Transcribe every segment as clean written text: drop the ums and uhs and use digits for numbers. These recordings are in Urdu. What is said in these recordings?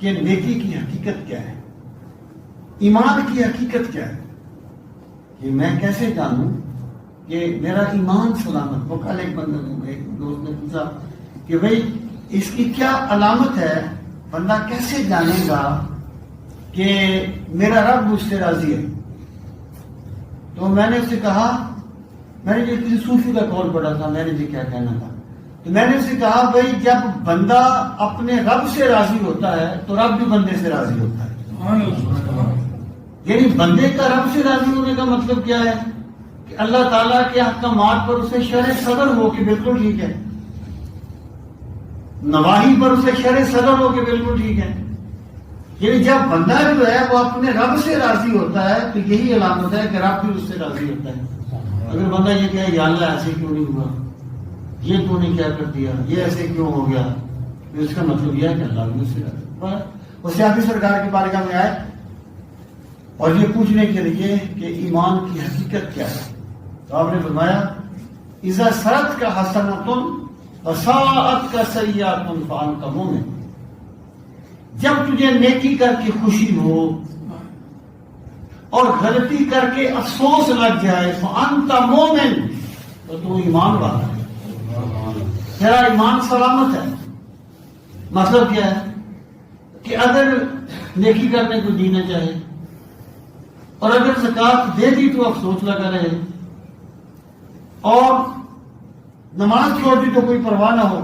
کہ نیکی کی حقیقت کیا ہے، ایمان کی حقیقت کیا ہے، کہ میں کیسے جانوں کہ میرا ایمان سلامت ہو۔ کل ایک دوست نے پوچھا کہ بھئی اس کی کیا علامت ہے، بندہ کیسے جانے گا کہ میرا رب مجھ سے راضی ہے؟ تو میں نے اسے کہا، میں نے جو کسی صوفی کا قول پڑھا تھا، میں نے جو کیا کہنا تھا، تو میں نے اسے کہا بھئی جب بندہ اپنے رب سے راضی ہوتا ہے تو رب بھی بندے سے راضی ہوتا ہے۔ یعنی بندے کا رب سے راضی ہونے کا مطلب کیا ہے کہ اللہ تعالیٰ کے احکامات پر اسے شرح صدر ہو کہ بالکل ٹھیک ہے، نواہی پر اسے شرح صدر ہو کہ بالکل ٹھیک ہے۔ یعنی جب بندہ جو ہے وہ اپنے رب سے راضی ہوتا ہے تو یہی علامت ہے کہ رب بھی اس سے راضی ہوتا ہے۔ اگر بندہ یہ کہے یا اللہ ایسے کیوں نہیں ہوا، یہ تو نے کیا کر دیا، یہ ایسے کیوں ہو گیا، تو اس کا مطلب یہ ہے کہ اللہ بھی اس سے راضی ہے۔ وہ سیاسی سرکار کی بارگاہ میں آئے اور یہ پوچھنے کے لیے کہ ایمان کی حقیقت کیا ہے، تو آپ نے فرمایا اذا سرت کا حسنۃ وساءت کا سیئۃ فانت مومن، جب تجھے نیکی کر کے خوشی ہو اور غلطی کر کے افسوس لگ جائے فانت مومن، تو تو ایمان والا ہے، تیرا ایمان سلامت ہے۔ مطلب کیا ہے کہ اگر نیکی کرنے کو جینا چاہے اور اگر زکوٰۃ دے دی تو افسوس لگا رہے، اور نماز چھوڑ دی تو کوئی پرواہ نہ ہو،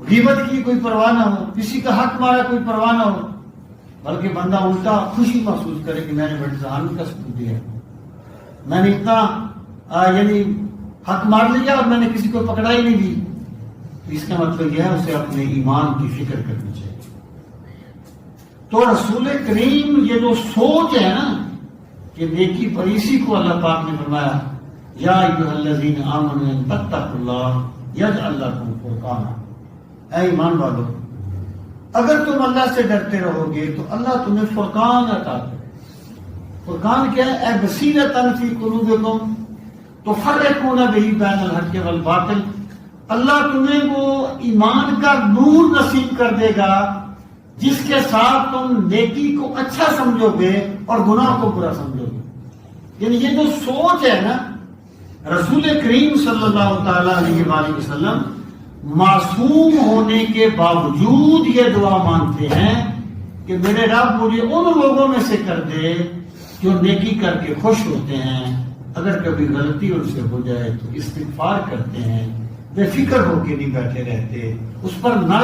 غیبت کی کوئی پرواہ نہ ہو، کسی کا حق مارا کوئی پرواہ نہ ہو، بلکہ بندہ الٹا خوشی محسوس کرے کہ میں نے بڑی ذہانت کا ثبوت دیا، میں نے اتنا یعنی حق مار لیا اور میں نے کسی کو پکڑا ہی نہیں دی، تو اس کا مطلب یہ ہے اسے اپنے ایمان کی فکر کرنی چاہیے۔ تو رسول کریم یہ جو سوچ ہے نا کہ نیکی پر، اسی کو اللہ پاک نے فرمایا یا ایھا الذین آمنوا اتقوا اللہ یجعل لکم فرقانا، اے ایمان والو اگر تم اللہ سے ڈرتے رہو گے تو اللہ تمہیں فرقان عطا کرے۔ فرقان کیا ہے؟ اے بصیرۃ فی قلوبکم تفرقون بہ بین الحق والباطل، اللہ تمہیں وہ ایمان کا نور نصیب کر دے گا جس کے ساتھ تم نیکی کو اچھا سمجھو گے اور گناہ کو برا سمجھو گے۔ یعنی یہ جو سوچ ہے نا، رسول کریم صلی اللہ تعالی علیہ وآلہ وسلم معصوم ہونے کے باوجود یہ دعا مانگتے ہیں کہ میرے رب مجھے ان لوگوں میں سے کر دے جو نیکی کر کے خوش ہوتے ہیں، اگر کبھی غلطی ان سے ہو جائے تو استغفار کرتے ہیں، بے فکر ہو کے نہیں بیٹھے رہتے، اس پر نہ